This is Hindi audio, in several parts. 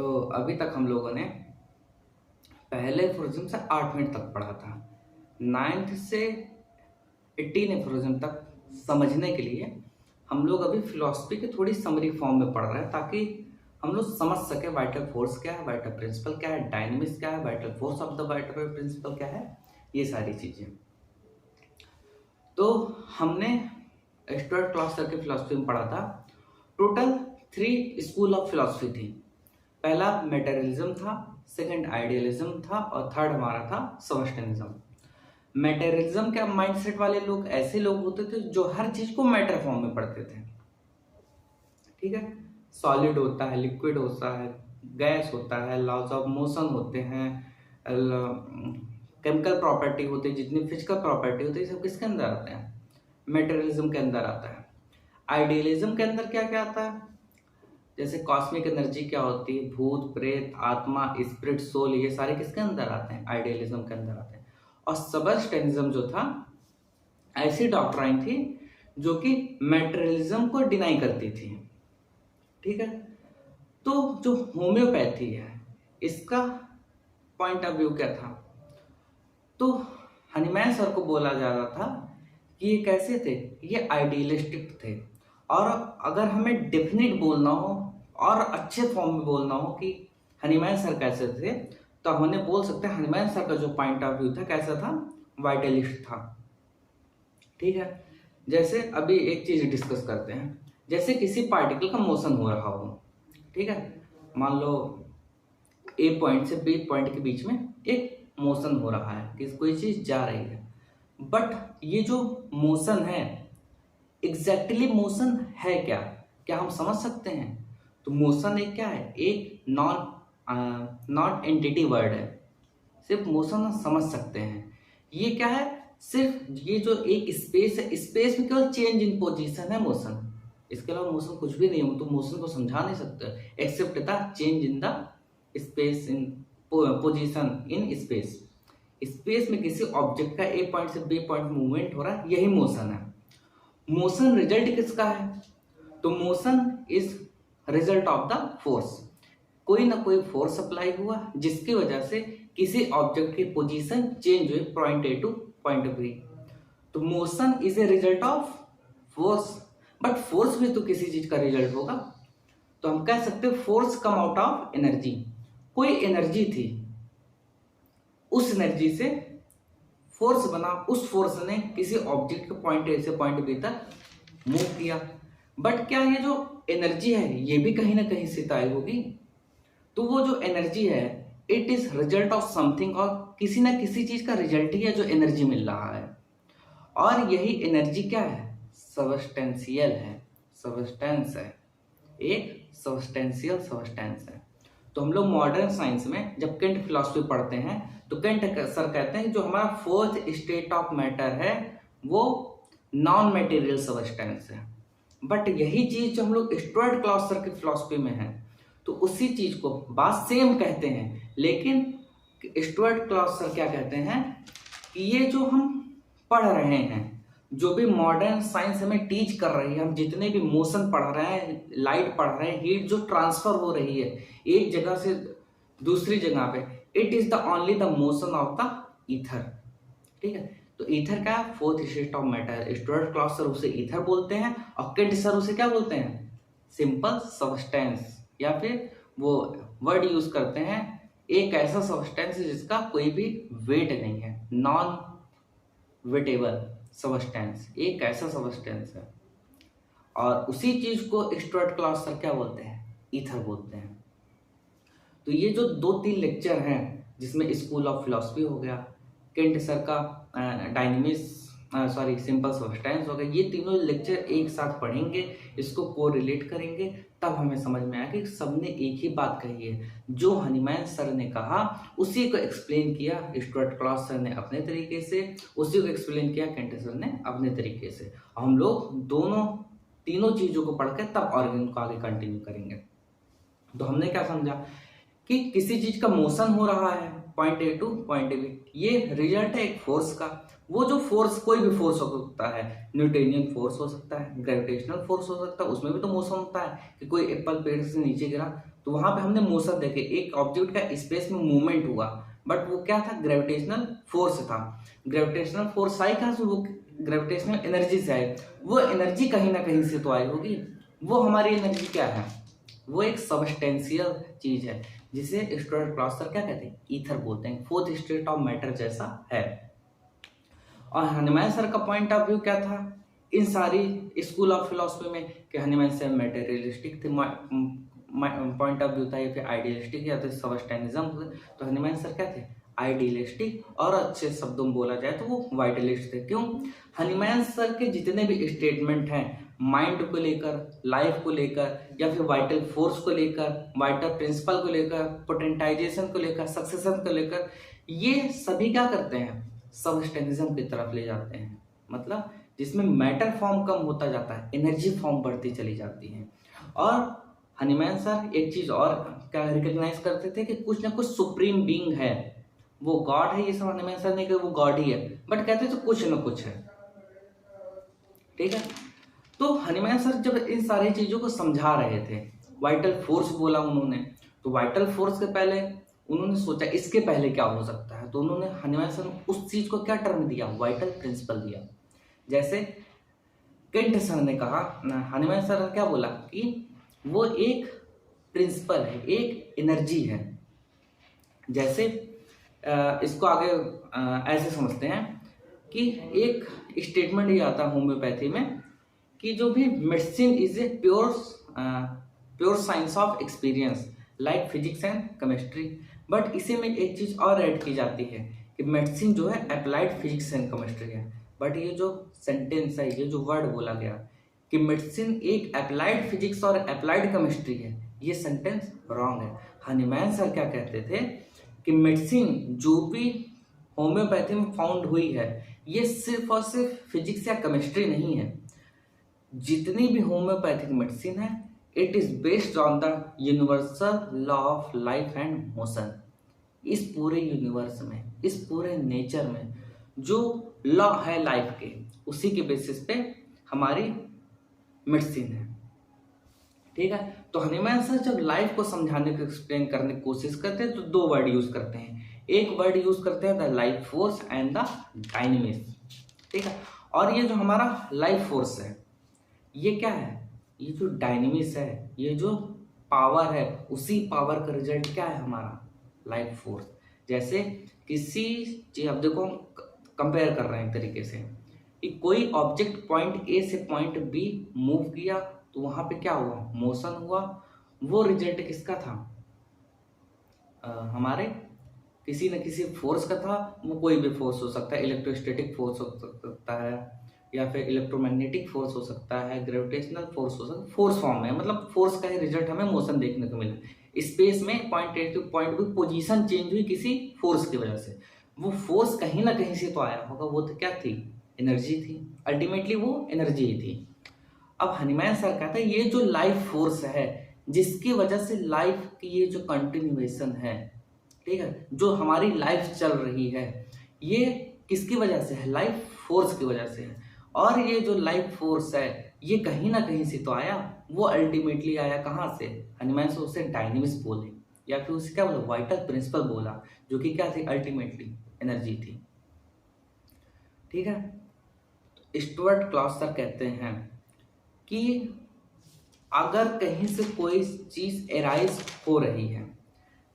तो अभी तक हम लोगों ने पहले एफोरिज्म से 8 मिनट तक पढ़ा था। 9th से 18 एफोरिज्म तक समझने के लिए हम लोग अभी फिलॉसफी की थोड़ी समरी फॉर्म में पढ़ रहे हैं, ताकि हम लोग समझ सके वाइटल फोर्स क्या है, वाइटल प्रिंसिपल क्या है, डायनेमिक्स क्या है, vital force of the vital principle क्या है, ये सारी चीजें। तो हमने स्टुअर्ट क्लॉस्टर की फिलॉसफी में पढ़ा था। टोटल 3 स्कूल ऑफ फिलॉसफी थी। पहला मेटेरियलिज्म था, सेकंड आइडियलिज्म था और थर्ड हमारा था सबस्टेंसिज्म। मेटेरियलिज्म के माइंडसेट वाले लोग ऐसे लोग होते थे जो हर चीज को मैटर फॉर्म में पढ़ते थे। ठीक है, सॉलिड होता है, लिक्विड होता है, गैस होता है, लॉज ऑफ मोशन होते हैं, केमिकल प्रॉपर्टी होती है, जितनी फिजिकल प्रॉपर्टी होती है, सब किसके अंदर आते हैं? मेटेरियलिज्म के अंदर आता है। आइडियलिज्म के अंदर क्या क्या आता है? जैसे कॉस्मिक एनर्जी क्या होती है, भूत प्रेत आत्मा स्पिरिट सोल, ये सारे किसके अंदर आते हैं? आइडियलिज्म के अंदर आते हैं। और सबस्टेंसिज्म जो था, ऐसी डॉक्ट्राइन थी जो कि मेटेरियलिज्म को डिनाई करती थी। ठीक है, तो जो होम्योपैथी है इसका पॉइंट ऑफ व्यू क्या था? तो हनीमैन सर को बोला जा रहा था कि ये कैसे थे, ये आइडियलिस्टिक थे। और अगर हमें डेफिनेट बोलना हो और अच्छे फॉर्म में बोलना हो कि हनीमैन सर कैसे थे, तो हमने बोल सकते हैं हनीमैन सर का जो पॉइंट ऑफ व्यू था कैसा था? वाइटलिस्ट था। ठीक है, जैसे अभी एक चीज डिस्कस करते हैं। जैसे किसी पार्टिकल का मोशन हो रहा हो, ठीक है, मान लो ए पॉइंट से बी पॉइंट के बीच में एक मोशन हो रहा है कि कोई चीज जा रही है, बट ये जो मोशन है एग्जैक्टली मोशन है क्या? क्या हम समझ सकते हैं? तो मोशन एक क्या है? एक नॉन एंटिटी वर्ड है। सिर्फ मोशन हम समझ सकते हैं। ये क्या है? सिर्फ ये जो एक स्पेस है, स्पेस में केवल चेंज इन पोजीशन है मोशन। इसके अलावा मोशन कुछ भी नहीं हो, तो मोशन को समझा नहीं सकते except the change in the space in position in space. Space में किसी ऑब्जेक्ट का ए पॉइंट से बी पॉइंट मूवमेंट हो रहा है, यही मोशन है। मोशन रिजल्ट किसका है? तो motion is result of the force. कोई ना कोई फोर्स अप्लाई हुआ जिसकी वजह से किसी ऑब्जेक्ट की पोजीशन चेंज हुई point A to point B. तो motion is a result of force, but force भी तो किसी चीज का रिजल्ट होगा। तो हम कह सकते हैं force come out of energy. कोई एनर्जी थी, उस एनर्जी से फोर्स बना, उस फोर्स ने किसी ऑब्जेक्ट को पॉइंट ए से पॉइंट बी तक मूव किया। बट क्या ये जो एनर्जी है ये भी कहीं ना कहीं से तय होगी? तो वो जो एनर्जी है it is result of something, और किसी ना किसी चीज का रिजल्ट ही है जो एनर्जी मिल रहा है। और यही एनर्जी क्या है? सबस्टेंशियल है, सबस्टेंस है, एक सबस्टेंशियल सबस्टेंस है। तो हम लोग मॉडर्न साइंस में जब केंट फिलॉसफी पढ़ते हैं तो केंट सर कहते हैं जो हमारा फोर्थ स्टेट ऑफ मैटर है वो नॉन मेटेरियल सबस्टेंस है। बट यही चीज जो हम लोग स्टुअर्ट क्लॉस्टर की फिलॉसफी में है, तो उसी चीज को बात सेम कहते हैं, लेकिन स्टुअर्ट क्लॉस्टर क्या कहते हैं कि ये जो हम पढ़ रहे हैं, जो भी मॉडर्न साइंस हमें टीच कर रही है, हम जितने भी मोशन पढ़ रहे हैं, लाइट पढ़ रहे हैं, हीट जो ट्रांसफर हो रही है एक जगह से दूसरी जगह पे, it is the only the motion of the ether. ठीक है, तो ईथर का fourth state of matter, Stuart Closter उसे ईथर बोलते हैं और केंट सर उसे क्या बोलते हैं? सिंपल सबस्टेंस, या फिर वो वर्ड यूज करते हैं एक ऐसा सबस्टेंस जिसका कोई भी वेट नहीं है, नॉन वेटेबल सबस्टेंस, एक ऐसा सबस्टेंस है। और उसी चीज को स्टुअर्ट क्लॉस्टर क्या बोलते हैं? ईथर बोलते हैं। तो ये जो 2-3 लेक्चर हैं जिसमें स्कूल ऑफ फिलॉसफी हो गया, केंट सर का डायनेमिक्स, सॉरी सिंपल सबस्टेंस हो गया, ये तीनों लेक्चर एक साथ पढ़ेंगे, इसको कोरिलेट करेंगे, तब हमें समझ में आया कि सबने एक ही बात कही है। जो हनीमैन सर ने कहा उसी को एक्सप्लेन किया स्टुअर्ट क्लॉस्टर ने अपने तरीके से, उसी को एक्सप्लेन किया केंट सर ने अपने तरीके से। हम लोग तीनों चीजों को पढ़ के तब ऑर्गन को आगे कंटिन्यू करेंगे। तो हमने क्या समझा कि किसी चीज का मोशन हो रहा है, point A to point B, ये रिजल्ट है एक फोर्स का। वो जो फोर्स, कोई भी फोर्स हो सकता है, न्यूटोनियन फोर्स हो सकता है, ग्रेविटेशनल फोर्स हो सकता है, उसमें भी तो मोशन होता है कि कोई एप्पल पेड़ से नीचे गिरा तो वहां पे हमने मोशन देखे, एक ऑब्जेक्ट का स्पेस में मूवमेंट हुआ, बट वो क्या था, ग्रेविटेशनल फोर्स था। ग्रेविटेशनल फोर्स आई कहाँ से, वो ग्रेविटेशनल एनर्जी से आई। वो एनर्जी कहीं ना कहीं से तो आई होगी। वो हमारी एनर्जी क्या है, वो एक सबस्टेंशियल चीज है जिसे स्टुअर्ट क्लॉसर क्या कहते हैं, ईथर बोलते हैं, फोर्थ स्टेट ऑफ मैटर जैसा है। और हनीमैन सर का पॉइंट ऑफ व्यू क्या था इन सारी स्कूल ऑफ फिलोसफी में, कि हनीमैन सर मेटेरियलिस्टिक थे, पॉइंट ऑफ व्यू था, या फिर आइडियलिस्टिक या फिर सबस्टेनिज्म। तो हनीमैन सर क्या थे, आइडियलिस्टिक, और अच्छे शब्दों में बोला जाए तो वो वाइटलिस्ट थे। क्यों, हनीमैन सर के जितने भी स्टेटमेंट हैं माइंड को लेकर, लाइफ को लेकर, या फिर वाइटल फोर्स को लेकर, वाइटल प्रिंसिपल को लेकर, पोटेंटाइजेशन को लेकर, सक्सेशन को लेकर, ये सभी क्या करते हैं, सबस्टेनिज्म की तरफ ले जाते हैं। मतलब जिसमें मैटर फॉर्म कम होता जाता है, एनर्जी फॉर्म बढ़ती चली जाती है। और हनीमैन सर एक चीज और क्या रिकॉग्नाइज करते थे कि कुछ ना कुछ सुप्रीम बीइंग है, वो गॉड है। ये सब हनीमैन सर नहीं कि वो गॉड ही है, बट कहते थे कुछ ना कुछ है। ठीक है, तो हनीमैन सर जब इन सारी चीजों को समझा रहे थे, वाइटल फोर्स बोला उन्होंने, तो वाइटल फोर्स के पहले उन्होंने सोचा इसके पहले क्या हो सकता है, तो उन्होंने हनीमैन सर उस चीज को क्या टर्म दिया, वाइटल प्रिंसिपल दिया। जैसे केंट सर ने कहा, हनीमैन सर ने क्या बोला कि वो एक प्रिंसिपल है, एक एनर्जी है। जैसे इसको आगे ऐसे समझते हैं कि एक स्टेटमेंट ये आता है होम्योपैथी में कि जो भी medicine is a pure science of experience like physics and chemistry. But इसी में एक चीज और ऐड की जाती है कि मेडिसिन जो है अप्लाइड फिजिक्स एंड केमिस्ट्री है। बट ये जो सेंटेंस है, ये जो वर्ड बोला गया कि मेडिसिन एक अप्लाइड फिजिक्स और अप्लाइड केमिस्ट्री है, ये सेंटेंस रॉन्ग है। हनीमैन सर क्या कहते थे कि मेडिसिन जो भी होम्योपैथी में फाउंड हुई है, ये सिर्फ और सिर्फ फिजिक्स या केमिस्ट्री नहीं है। जितनी भी होम्योपैथिक मेडिसिन है, it is based on the universal law of life and motion. इस पूरे यूनिवर्स में, इस पूरे नेचर में जो लॉ है लाइफ के, उसी के बेसिस पे हमारी मेडिसिन है। ठीक है, तो हनीमैन सर जब लाइफ को समझाने को, एक्सप्लेन करने की कोशिश करते हैं तो दो वर्ड यूज करते हैं। एक वर्ड यूज करते हैं the life force and the dynamics. ठीक है, और ये जो हमारा लाइफ फोर्स है, ये क्या है, ये जो डायनेमिक्स है, ये जो पावर है, उसी पावर का रिजल्ट क्या है, हमारा लाइफ फोर्स। जैसे किसी चीज, अब देखो कंपेयर कर रहे हैं एक तरीके से कि कोई ऑब्जेक्ट पॉइंट ए से पॉइंट बी मूव किया तो वहां पे क्या हुआ, मोशन हुआ। वो रिजल्ट किसका था, हमारे किसी न किसी फोर्स का था। वो कोई भी फोर्स हो सकता है, इलेक्ट्रोस्टैटिक फोर्स हो सकता है, या फिर इलेक्ट्रोमैग्नेटिक फोर्स हो सकता है, ग्रेविटेशनल फोर्स हो सकता है, फोर्स फॉर्म में। मतलब फोर्स का ही रिजल्ट हमें मोशन देखने को मिला। स्पेस में point A to point B position change हुई किसी फोर्स की वजह से। वो फोर्स कहीं ना कहीं से तो आया होगा, वो तो क्या थी, एनर्जी थी। अल्टीमेटली वो एनर्जी ही थी। अब हनीमैन सर कहता है ये जो लाइफ फोर्स है, जिसकी वजह से लाइफ की ये जो कंटिन्यूएशन है, ठीक है, जो हमारी लाइफ चल रही है, ये किसकी वजह से है, लाइफ फोर्स की वजह से है। और ये जो लाइफ फोर्स है, ये कहीं ना कहीं से तो आया। वो अल्टीमेटली आया कहाँ से, हनीमैन सर उसे डायनेमिक्स बोले, या फिर उसे क्या बोला, वाइटल प्रिंसिपल बोला, जो कि क्या थी, अल्टीमेटली एनर्जी थी। ठीक है, स्टुअर्ट क्लॉसर कहते हैं कि अगर कहीं से कोई चीज एराइज हो रही है,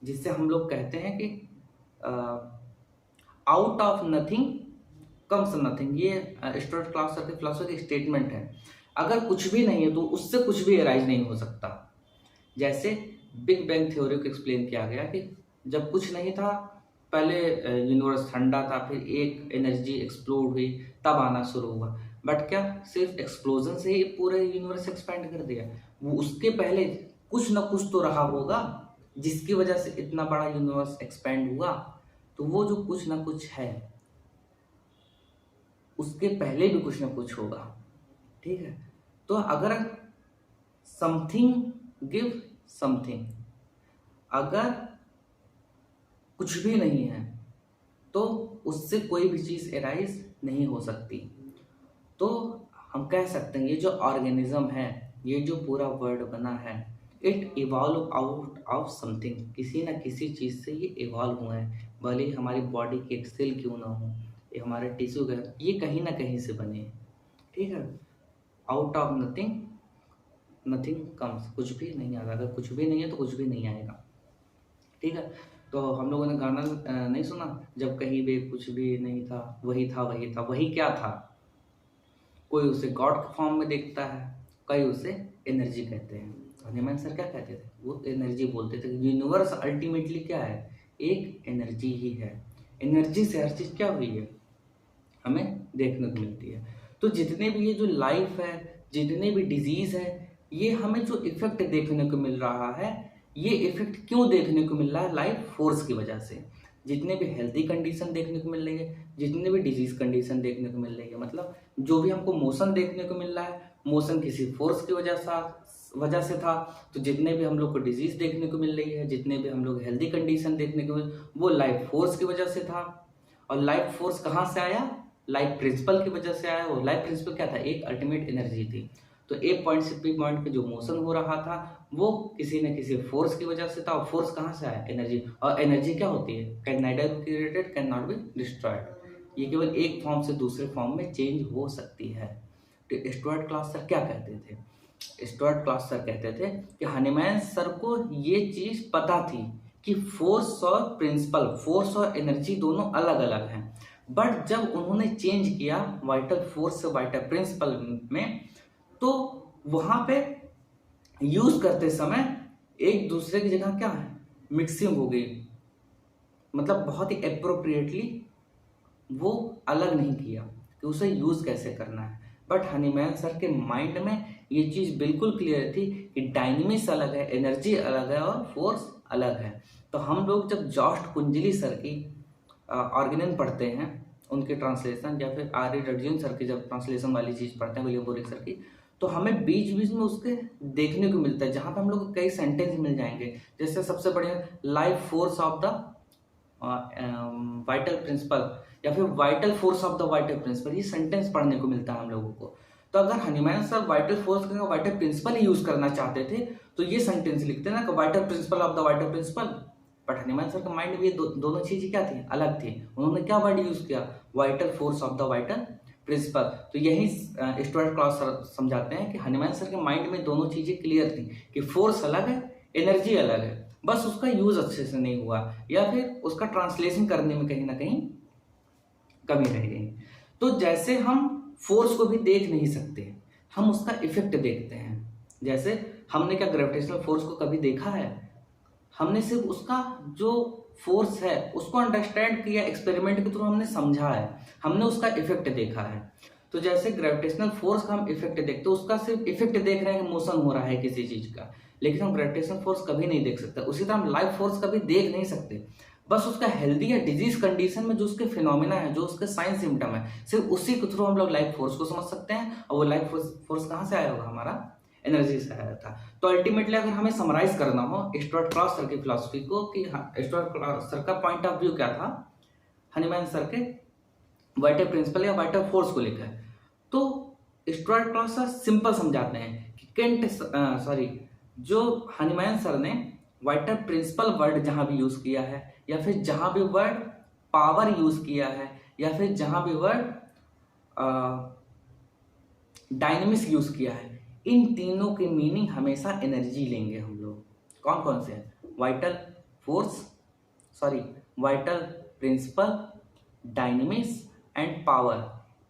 जिससे हम लोग कहते हैं कि out of nothing comes nothing, ये स्टुअर्ट क्लॉसर की फिलॉसफी की स्टेटमेंट है। अगर कुछ भी नहीं है तो उससे कुछ भी एराइज नहीं हो सकता। जैसे बिग बैंग थ्योरी को एक्सप्लेन किया गया कि जब कुछ नहीं था, पहले यूनिवर्स ठंडा था, फिर एक एनर्जी एक्सप्लोड हुई, तब आना शुरू हुआ। बट क्या सिर्फ एक्सप्लोजन से ही पूरे यूनिवर्स एक्सपैंड कर दिया, वो उसके पहले कुछ ना कुछ तो रहा होगा जिसकी वजह से इतना बड़ा यूनिवर्स एक्सपैंड हुआ। तो वो जो कुछ ना कुछ है, उसके पहले भी कुछ ना कुछ होगा। ठीक है, तो अगर समथिंग गिव समथिंग, अगर कुछ भी नहीं है, तो उससे कोई भी चीज़ एराइज नहीं हो सकती। तो हम कह सकते हैं ये जो ऑर्गेनिज्म है, ये जो पूरा वर्ड बना है, it evolve out of something, किसी ना किसी चीज़ से ये इवॉल्व हुए हैं। भले ही हमारी बॉडी के एक सेल क्यों ना हो, ये हमारे टिश्यू का, ये कहीं ना कहीं से बने हैं। ठीक है, out of nothing nothing comes, कुछ भी नहीं आता, अगर कुछ भी नहीं है तो कुछ भी नहीं आएगा। ठीक है, तो हम लोगों ने गाना नहीं सुना, जब कहीं भी कुछ भी नहीं था वही था वही था, वही क्या था? कोई उसे गॉड के फॉर्म में देखता है, कई उसे एनर्जी कहते हैं। हनीमैन सर क्या कहते थे? वो एनर्जी बोलते थे। यूनिवर्स अल्टीमेटली क्या है? एक एनर्जी ही है। एनर्जी से हर चीज़ क्या हुई है, हमें देखने को मिलती है। तो जितने भी ये जो लाइफ है, जितने भी डिजीज है, ये हमें जो इफेक्ट देखने को मिल रहा है, ये इफेक्ट क्यों देखने को मिल रहा है? लाइफ फोर्स की वजह से। जितने भी हेल्दी कंडीशन देखने को मिल रही है, जितने भी डिजीज कंडीशन देखने को मिल रही है, मतलब जो भी हमको मोशन देखने को मिल रहा है, मोशन किसी फोर्स की वजह से था। तो जितने भी हम लोग को डिजीज देखने को मिल रही है, जितने भी हम लोग हेल्दी कंडीशन देखने को मिल, वो लाइफ फोर्स की वजह से था। और लाइफ फोर्स कहाँ से आया? लाइफ प्रिंसिपल की वजह से आया। वो लाइफ प्रिंसिपल क्या था? एक अल्टीमेट एनर्जी थी। तो ए पॉइंट से बी पॉइंट पे जो मोशन हो रहा था, वो किसी न किसी फोर्स की वजह से था। और फोर्स कहाँ से आया? एनर्जी। और एनर्जी क्या होती है? Can neither be created, can not be destroyed. ये केवल एक फॉर्म से दूसरे फॉर्म में चेंज हो सकती है। तो स्टुअर्ट क्लॉस सर क्या कहते थे? स्टुअर्ट क्लॉस सर कहते थे कि हनीमैन सर को ये चीज पता थी कि फोर्स और प्रिंसिपल, फोर्स और एनर्जी दोनों अलग अलग हैं। बट जब उन्होंने चेंज किया वाइटल फोर्स से वाइटल प्रिंसिपल में, तो वहां पे यूज करते समय एक दूसरे की जगह क्या है? मिक्सिंग हो गई। मतलब बहुत ही अप्रोप्रिएटली वो अलग नहीं किया कि उसे यूज कैसे करना है। बट हनीमैन सर के माइंड में ये चीज बिल्कुल क्लियर थी कि डायनेमिक्स अलग है, एनर्जी अलग है और फोर्स अलग है। तो हम लोग जब जॉस्ट कुंजली सर की ऑर्गेनन पढ़ते हैं, उनके ट्रांसलेशन, या फिर आर रडजिन सर की जब ट्रांसलेशन वाली चीज पढ़ते हैं, विलियम बोरिक सर की, तो हमें बीच बीच में उसके देखने को मिलता है, जहां पे हम लोग को कई सेंटेंस मिल जाएंगे। जैसे सबसे बढ़िया life force of the vital principle, या फिर vital force of the vital principle, ये सेंटेंस पढ़ने को मिलता है हम लोगों को। तो अगर हनीमैन सर वाइटल फोर्स का वाइटल प्रिंसिपल ही यूज करना चाहते थे, तो ये सेंटेंस लिखते ना कि vital principle of the vital principle. But Hahnemann sir के माइंड में ये दोनों चीजें क्या थी? अलग थी। उन्होंने क्या वर्ड यूज किया? Vital force of the vital principle. तो यही स्टुअर्ट क्लॉस सर समझाते हैं कि हनीमैन सर के माइंड में दोनों चीजें क्लियर थी कि फोर्स अलग है, एनर्जी अलग है, बस उसका यूज अच्छे से नहीं हुआ, या फिर उसका ट्रांसलेशन करने में कहीं ना कहीं कमी रह गई। तो जैसे हम फोर्स को भी देख नहीं सकते, हम उसका इफेक्ट देखते हैं। जैसे हमने क्या ग्रेविटेशनल फोर्स को कभी देखा है? हमने सिर्फ उसका जो फोर्स है उसको अंडरस्टैंड किया, एक्सपेरिमेंट के थ्रू हमने समझा है, हमने उसका इफेक्ट देखा है। तो जैसे ग्रेविटेशनल फोर्स का हम इफेक्ट देखते हैं, उसका सिर्फ इफेक्ट देख रहे हैं कि मोशन हो रहा है किसी चीज का, लेकिन हम ग्रेविटेशनल फोर्स कभी नहीं देख सकते। उसी तरह हम लाइफ फोर्स कभी देख नहीं सकते, बस उसका हेल्दी या डिजीज कंडीशन में जो उसके फिनोमिना है, जो उसके साइन सिम्टम है, सिर्फ उसी के थ्रू हम लोग लाइफ फोर्स को समझ सकते हैं। और वो लाइफ फोर्स कहाँ से आया होगा? हमारा एनर्जी से आया था। तो अल्टीमेटली अगर हमें समराइज करना हो स्टुअर्ट क्लॉस सर की फिलॉसफी को, कि स्टुअर्ट क्लॉस सर का पॉइंट ऑफ व्यू क्या था हनीमैन सर के वाइटल प्रिंसिपल या वाइटल फोर्स को लेकर, तो स्टुअर्ट क्लॉस सर सिंपल समझाते हैं कि जो हनीमैन सर ने वाइटल प्रिंसिपल वर्ड जहां भी यूज किया है, या फिर जहां भी वर्ड पावर यूज किया है, या फिर जहां भी वर्ड डायनेमिक्स यूज किया है, इन तीनों के मीनिंग हमेशा एनर्जी लेंगे हम लोग। कौन कौन से हैं? Vital principle, dynamics and power.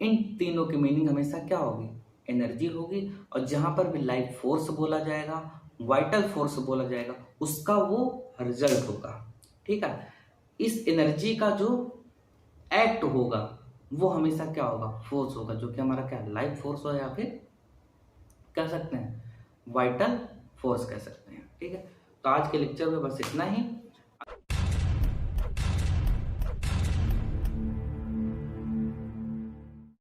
इन तीनों की मीनिंग हमेशा क्या होगी? एनर्जी होगी। और जहां पर भी लाइफ फोर्स बोला जाएगा, वाइटल फोर्स बोला जाएगा, उसका वो रिजल्ट होगा। ठीक है, इस एनर्जी का जो एक्ट होगा वो हमेशा क्या होगा? फोर्स होगा, जो कि हमारा क्या लाइफ फोर्स हो, या फिर कह सकते हैं वाइटल फोर्स कह सकते हैं। ठीक है, तो आज के लेक्चर में बस इतना ही।